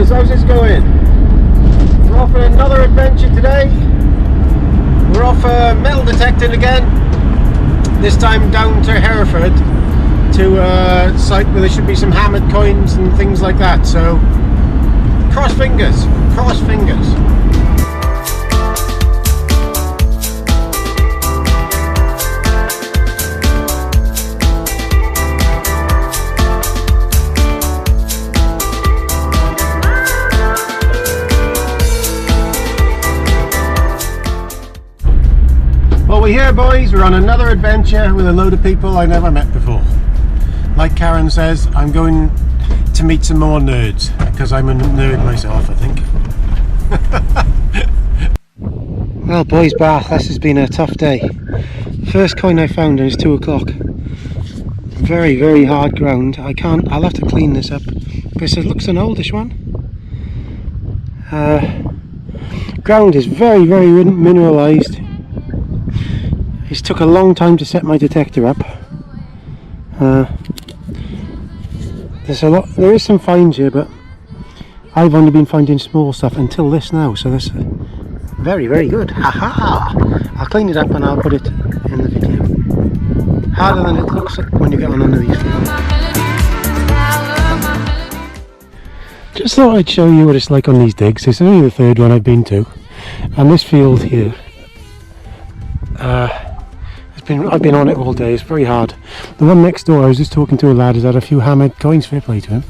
boys, how's this going? We're off on another adventure today. We're off metal detecting again. This time down to Hereford to a site where there should be some hammered coins and things like that. So cross fingers, cross fingers. Well, we're here, boys. We're on another adventure with a load of people I never met before. Like Karen says, I'm going to meet some more nerds, because I'm a nerd myself, I think. Well, boys, Bath, this has been a tough day. First coin I found and it's 2 o'clock. Very, very hard ground. I'll have to clean this up, because it looks an oldish one. Ground is very, very mineralised. It took a long time to set my detector up. There is some finds here, but I've only been finding small stuff until this now, so that's very, very good. Haha! I'll clean it up and I'll put it in the video. Harder than it looks when you get on under these fields. Just thought I'd show you what it's like on these digs. It's only the third one I've been to, and this field here, I've been on it all day. It's very hard. The one next door, I was just talking to a lad who's had a few hammered coins. Fair play to him.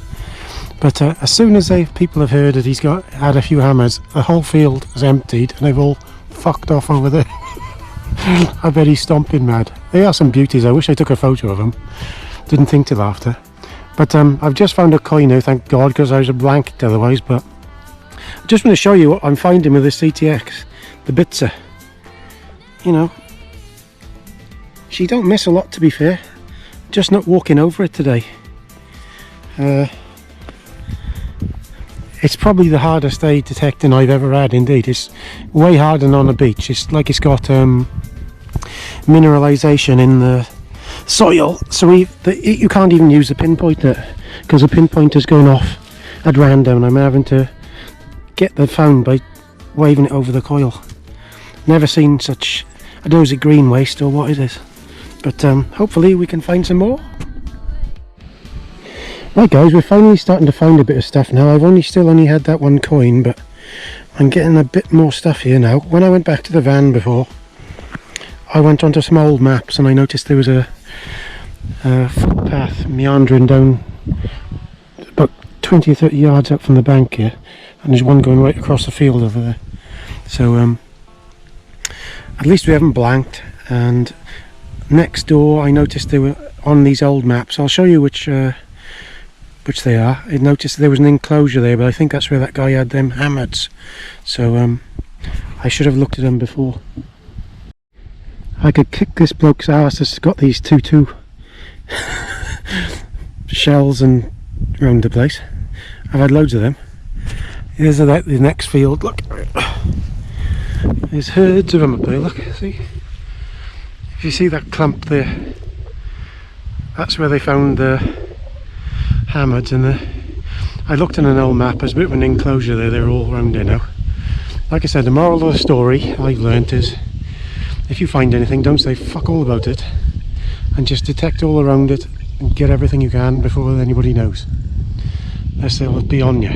But as soon as people have heard that he's had a few hammers, the whole field is emptied and they've all fucked off over there. I bet he's stomping mad. They are some beauties. I wish I took a photo of them. Didn't think till after. But I've just found a coin now, thank God, because I was blanked otherwise. But I just want to show you what I'm finding with this CTX, the Bitzer. You know, she don't miss a lot, to be fair. Just not walking over it today. It's probably the hardest day detecting I've ever had. Indeed, it's way harder than on the beach. It's like it's got mineralisation in the soil, so you can't even use the pinpointer, because the pinpointer's going off at random. I'm having to get the phone by waving it over the coil. Never seen such. I don't know, is it green waste or what it is? But hopefully we can find some more. Right guys, we're finally starting to find a bit of stuff now. I've still only had that one coin, but I'm getting a bit more stuff here now. When I went back to the van before, I went onto some old maps and I noticed there was a footpath meandering down about 20 or 30 yards up from the bank here, and there's one going right across the field over there. So at least we haven't blanked. And next door, I noticed they were on these old maps. I'll show you which they are. I noticed there was an enclosure there, but I think that's where that guy had them hammers. So I should have looked at them before. I could kick this bloke's ass that's got these 2-2 shells and around the place. I've had loads of them. Here's the next field. Look, there's herds of them up there. Look, see? If you see that clump there, that's where they found the hammers. And I looked in an old map. There's a bit of an enclosure there. They're all around there now. Like I said, the moral of the story I've learnt is, if you find anything, don't say fuck all about it, and just detect all around it and get everything you can before anybody knows. Unless they'll be on you.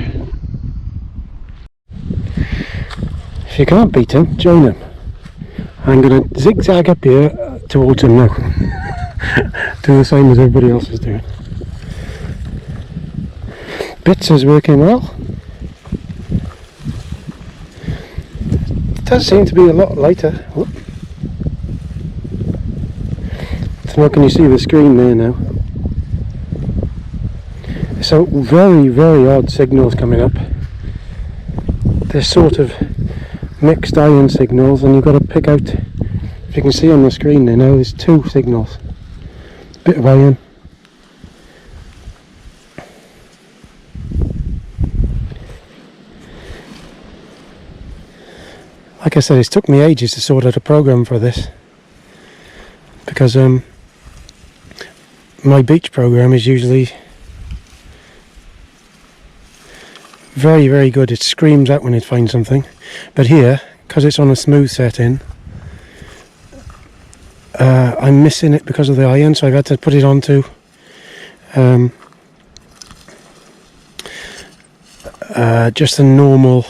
If you can't beat them, join them. I'm going to zigzag up here towards them now. Do the same as everybody else is doing. Bitzer's working well. It does seem to be a lot lighter. Whoop. So now can you see the screen there now? So very, very odd signals coming up. They're sort of mixed iron signals, and you've got to pick out, if you can see on the screen there now, there's 2 signals. Bit of iron. Like I said, it's took me ages to sort out a program for this, because my beach program is usually very, very good. It screams out when it finds something. But here, because it's on a smooth setting, I'm missing it because of the iron, so I've had to put it onto just a normal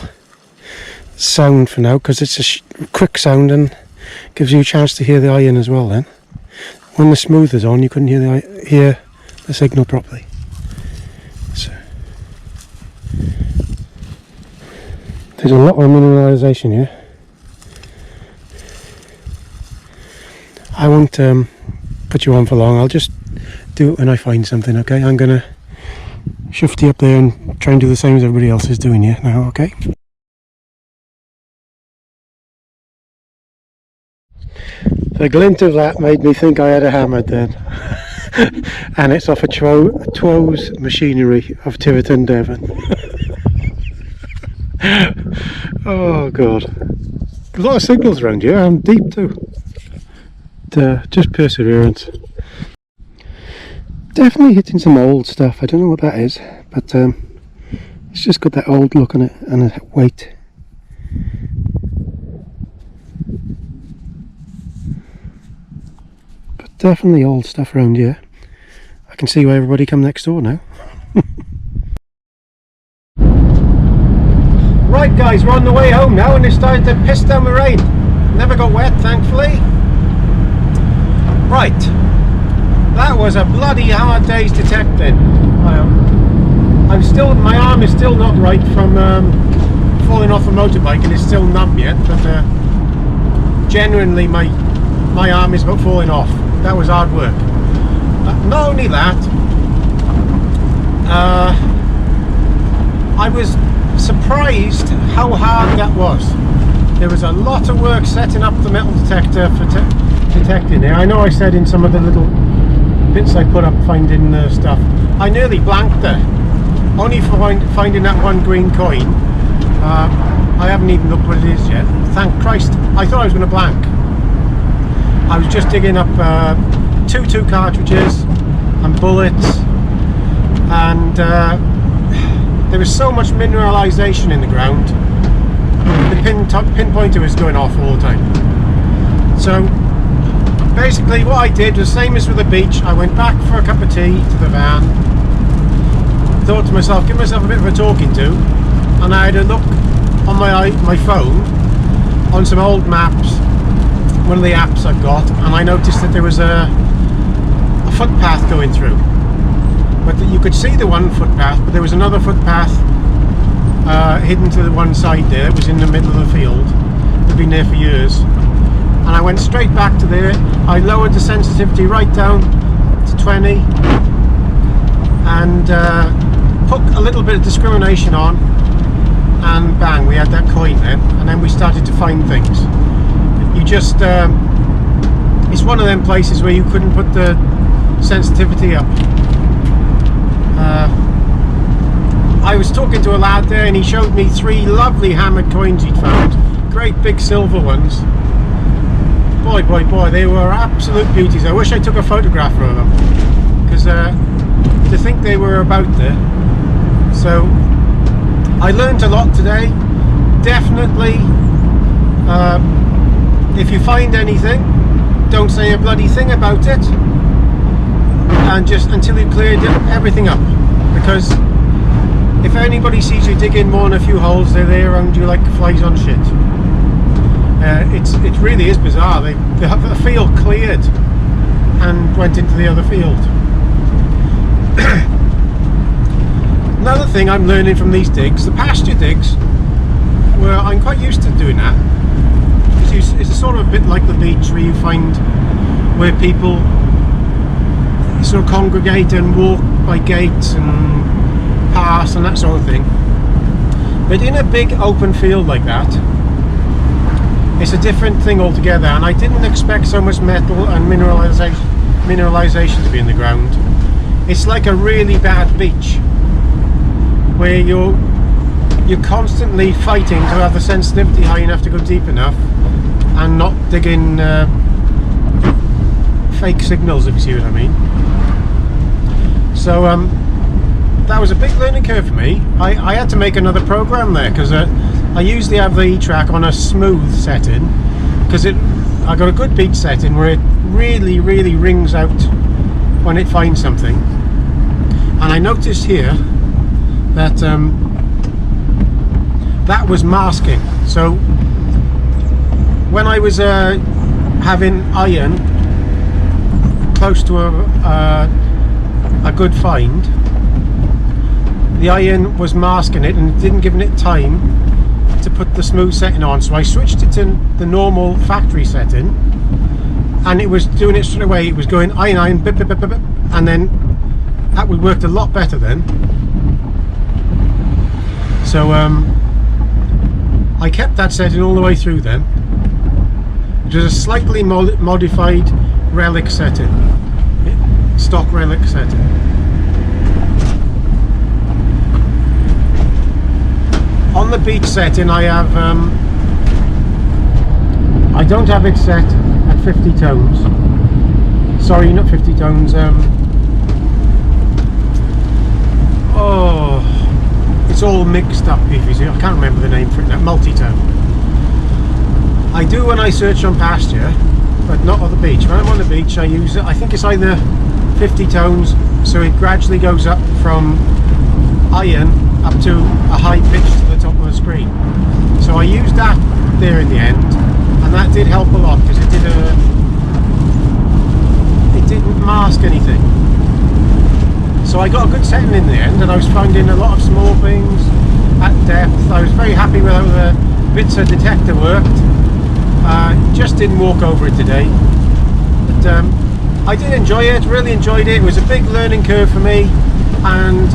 sound for now, because it's a quick sound and gives you a chance to hear the iron as well. Then when the smooth is on, you couldn't hear the signal properly. So there's a lot of mineralisation here. I won't put you on for long. I'll just do it when I find something, okay? I'm gonna shift you up there and try and do the same as everybody else is doing here now, okay? The glint of that made me think I had a hammer then. And it's off a Two's machinery of Tiverton, Devon. Oh god. There's a lot of signals around here, and deep too. Just perseverance. Definitely hitting some old stuff. I don't know what that is, but it's just got that old look on it and a weight. But definitely old stuff around here. I can see why everybody come next door now. Right guys, we're on the way home now and it started to piss down the rain. Never got wet, thankfully. Right, that was a bloody hard day's detecting. My arm is still not right from falling off a motorbike, and it's still numb yet, but genuinely my arm is about falling off. That was hard work. Not only that, I was surprised how hard that was. There was a lot of work setting up the metal detector for detecting there. I know I said in some of the little bits I put up finding stuff, I nearly blanked there, only for finding that one green coin. I haven't even looked what it is yet. Thank Christ, I thought I was going to blank. I was just digging up two cartridges and bullets, and there was so much mineralisation in the ground. The pinpointer was going off all the time. So basically what I did was same as with the beach. I went back for a cup of tea to the van, thought to myself, give myself a bit of a talking to, and I had a look on my phone on some old maps, one of the apps I've got, and I noticed that there was a footpath going through, but you could see the one footpath, but there was another footpath hidden to the one side there. It was in the middle of the field. It'd been there for years, and I went straight back to there. I lowered the sensitivity right down to 20 and put a little bit of discrimination on, and bang, we had that coin then. And then we started to find things. You just it's one of them places where you couldn't put the sensitivity up. I was talking to a lad there and he showed me 3 lovely hammered coins he'd found, great big silver ones. Boy, they were absolute beauties. I wish I took a photograph of them, because to think they were about there. So I learned a lot today. Definitely, if you find anything, don't say a bloody thing about it, and just until you've cleared everything up, because if anybody sees you digging more than a few holes, they're there around you like flies on shit. It really is bizarre. They have a field cleared and went into the other field. Another thing I'm learning from these digs, the pasture digs, where I'm quite used to doing that. It's a sort of a bit like the beach, where you find where people sort of congregate and walk by gates and pass and that sort of thing. But in a big open field like that, it's a different thing altogether, and I didn't expect so much metal and mineralisation to be in the ground. It's like a really bad beach, where you're constantly fighting to have the sensitivity high enough to go deep enough and not digging fake signals, if you see what I mean. So that was a big learning curve for me. I had to make another program there because I usually have the E-track on a smooth setting because I got a good beat setting where it really rings out when it finds something. And I noticed here that that was masking. So when I was having iron close to a good find, the iron was masking it and didn't give it time to put the smooth setting on, so I switched it to the normal factory setting and it was doing it straight away. It was going iron bip, bip, bip, bip, and then that worked a lot better then. So I kept that setting all the way through then. It was a slightly modified relic setting, stock relic setting. On the beat setting I have I don't have it set at 50 tones. Sorry, not 50 tones. Oh, it's all mixed up if you see. I can't remember the name for it now. Multi-tone. I do when I search on pasture, but not on the beach. When I'm on the beach I use it, I think it's either 50 tones, so it gradually goes up from iron up to a high pitch to the top of the screen. So I used that there in the end, and that did help a lot because it didn't mask anything. So I got a good setting in the end, and I was finding a lot of small things at depth. I was very happy with how the bits of detector worked. Just didn't walk over it today, but I did enjoy it, really enjoyed it. It was a big learning curve for me, and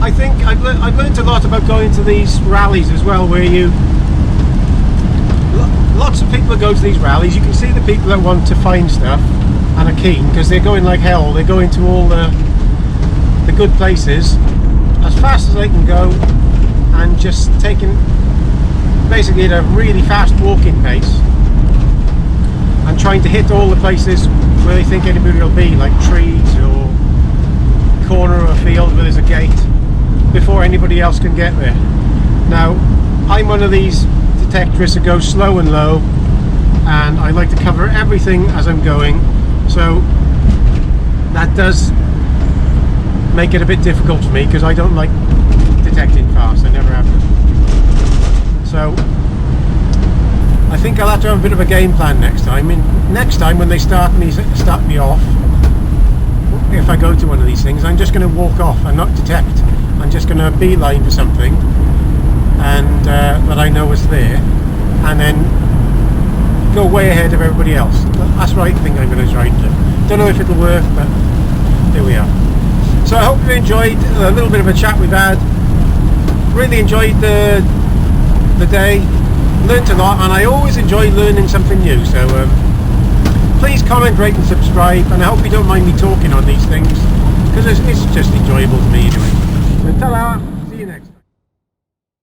I think I've learned a lot about going to these rallies as well, where lots of people that go to these rallies, you can see the people that want to find stuff and are keen because they're going like hell. They're going to all the good places as fast as they can go and just taking basically at a really fast walking pace and trying to hit all the places where they think anybody will be, like trees or corner of a field where there's a gate, before anybody else can get there. Now I'm one of these detectorists that goes slow and low, and I like to cover everything as I'm going, so that does make it a bit difficult for me because I don't like detecting fast. I never have done. So I think I'll have to have a bit of a game plan next time. Next time when they start me off, if I go to one of these things, I'm just going to walk off and not detect. I'm just going to beeline for something and that I know is there, and then go way ahead of everybody else. That's what I think I'm going to try to do. Don't know if it'll work, but here we are. So I hope you enjoyed a little bit of a chat we've had. Really enjoyed the day, learnt a lot, and I always enjoy learning something new. So please comment, rate and subscribe, and I hope you don't mind me talking on these things because it's just enjoyable to me anyway. So ta-da!